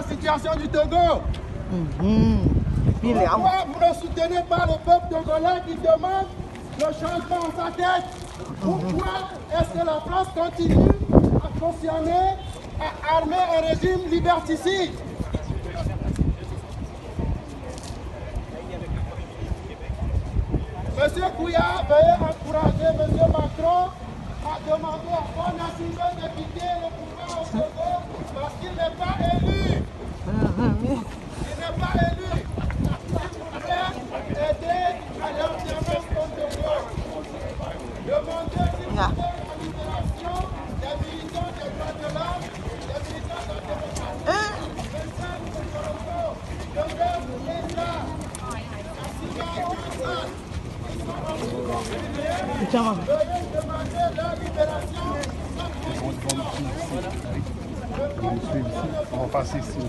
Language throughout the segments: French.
la situation du Togo. Pourquoi vous ne soutenez pas le peuple togolais qui demande le changement en sa tête? Pourquoi est-ce que la France continue à cautionner, à armer un régime liberticide? Monsieur Kouya, veuillez encourager Monsieur Macron à demander à Faure Gnassingbé de quitter le pouvoir au Togo parce qu'il n'est pas élu. Il n'est pas élu. Aider à l'alternance au Togo. Demandez s'il vous plaît la libération des militants des droits de l'homme, des militants de la démocratie, Vincent Moukorogo, Joseph Lesa, Kassiga Ouattara. Veuillez demander leur libération. On va passer ici.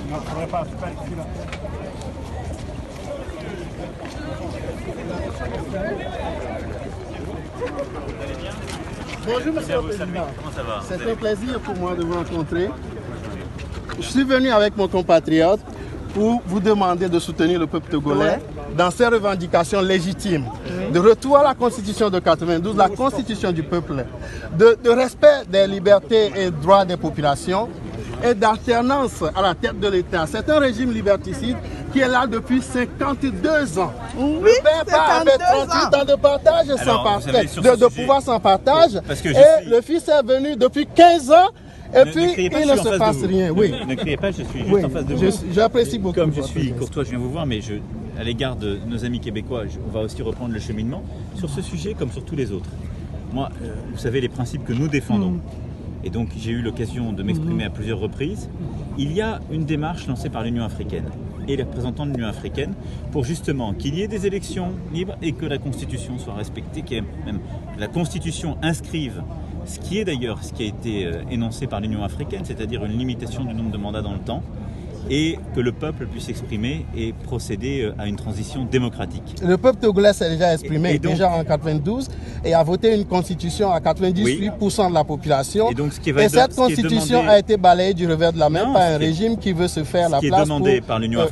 Non, je pourrais pas ici là. Bonjour Monsieur le Président. Comment ça va? C'est un plaisir pour moi de vous rencontrer. Je suis venu avec mon compatriote pour vous demander de soutenir le peuple togolais dans ses revendications légitimes, de retour à la Constitution de 92, la Constitution du peuple, de respect des libertés et droits des populations et d'alternance à la tête de l'État. C'est un régime liberticide qui est là depuis 52 ans. Oui, le père avait 38 ans de partage sans partage, de pouvoir sans partage. Et le fils est venu depuis 15 ans. Et puis, il ne se passe rien. Oui. Ne criez pas, je suis juste en face de vous. J'apprécie beaucoup. Comme je suis courtois, je viens vous voir, mais à l'égard de nos amis québécois, on va aussi reprendre le cheminement sur ce sujet comme sur tous les autres. Moi, vous savez les principes que nous défendons. Et donc, j'ai eu l'occasion de m'exprimer à plusieurs reprises. Il y a une démarche lancée par l'Union africaine et les représentants de l'Union africaine pour justement qu'il y ait des élections libres et que la Constitution soit respectée, que la Constitution inscrive ce qui est d'ailleurs ce qui a été énoncé par l'Union africaine, c'est-à-dire une limitation du nombre de mandats dans le temps, et que le peuple puisse s'exprimer et procéder à une transition démocratique. Le peuple togolais s'est déjà exprimé donc, déjà en 92 et a voté une constitution à 98% de la population. Et, donc, cette constitution a été balayée du revers de la main par un régime qui veut se faire la place pour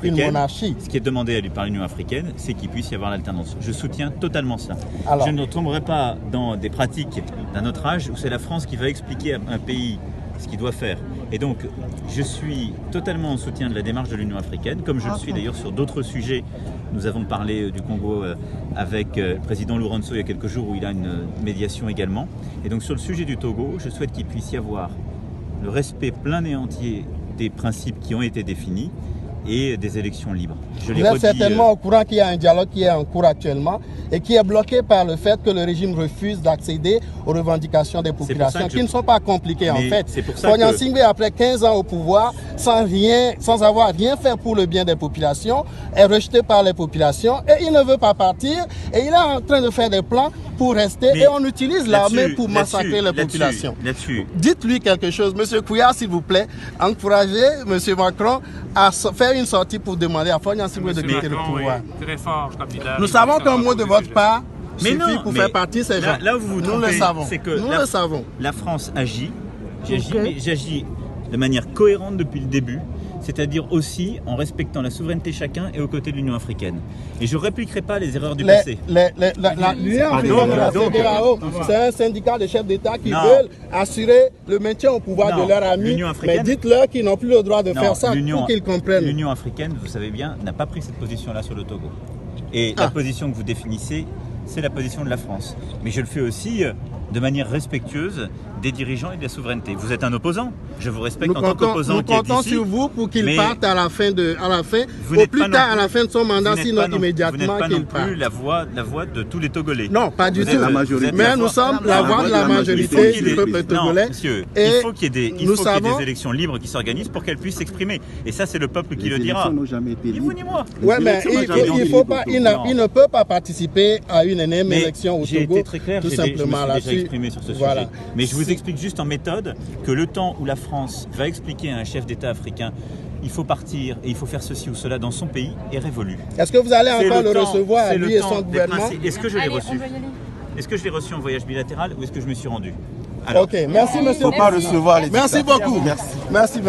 une monarchie. Ce qui est demandé par l'Union africaine, c'est qu'il puisse y avoir l'alternance. Je soutiens totalement cela. Alors, je ne tomberai pas dans des pratiques d'un autre âge où c'est la France qui va expliquer à un pays ce qu'il doit faire. Et donc, je suis totalement en soutien de la démarche de l'Union africaine, comme je le suis d'ailleurs sur d'autres sujets. Nous avons parlé du Congo avec le président Lourenço il y a quelques jours, où il a une médiation également. Et donc, sur le sujet du Togo, je souhaite qu'il puisse y avoir le respect plein et entier des principes qui ont été définis et des élections libres. Vous êtes certainement au courant qu'il y a un dialogue qui est en cours actuellement et qui est bloqué par le fait que le régime refuse d'accéder aux revendications des populations, qui ne sont pas compliquées en fait. Faure Gnassingbé, après 15 ans au pouvoir, sans avoir rien fait pour le bien des populations, est rejeté par les populations et il ne veut pas partir et il est en train de faire des plans pour rester et on utilise l'armée pour massacrer les populations. Dites-lui quelque chose, Monsieur Kouya, s'il vous plaît, encouragez Monsieur Macron à faire une sortie pour demander à Faure Gnassingbé de quitter le pouvoir. Très fort, capitaine. Nous savons qu'un mot de votre part suffit pour faire partie de ces gens. Là où vous nous le savons. C'est que nous le savons. La France agit. J'agis de manière cohérente depuis le début, c'est-à-dire aussi en respectant la souveraineté de chacun et aux côtés de l'Union africaine. Et je ne répliquerai pas les erreurs du passé. L'Union africaine de la CEDEAO, c'est un syndicat de chefs d'État qui veulent assurer le maintien au pouvoir de leurs amis. Mais dites-leur qu'ils n'ont plus le droit de faire ça pour qu'ils comprennent. L'Union africaine, vous savez bien, n'a pas pris cette position-là sur le Togo. Et la position que vous définissez, c'est la position de la France. Mais je le fais aussi de manière respectueuse des dirigeants et de la souveraineté. Vous êtes un opposant, je vous respecte en tant qu'opposant qui est ici. Nous comptons sur vous pour qu'il parte à la fin, au plus tard à la fin de son mandat, sinon immédiatement qu'il parte. Vous n'êtes pas non plus la voix de tous les Togolais. Non, pas du tout. Mais nous sommes la voix de la majorité du peuple togolais. Monsieur, il faut qu'il y ait des élections libres qui s'organisent pour qu'elles puissent s'exprimer. Et ça, c'est le peuple qui le dira. Ni vous ni moi. Oui, mais il ne peut pas participer à une énième élection au Togo, tout simplement là-dessus. exprimé sur ce voilà. sujet. Mais je vous explique juste en méthode que le temps où la France va expliquer à un chef d'État africain il faut partir et il faut faire ceci ou cela dans son pays est révolu. Est-ce que vous allez encore le recevoir, lui et son gouvernement? Est-ce que je l'ai reçu? Est-ce que je l'ai reçu en voyage bilatéral ou est-ce que je me suis rendu? Alors, ok, merci monsieur. Il ne faut pas recevoir les Merci dictateurs. beaucoup. Merci.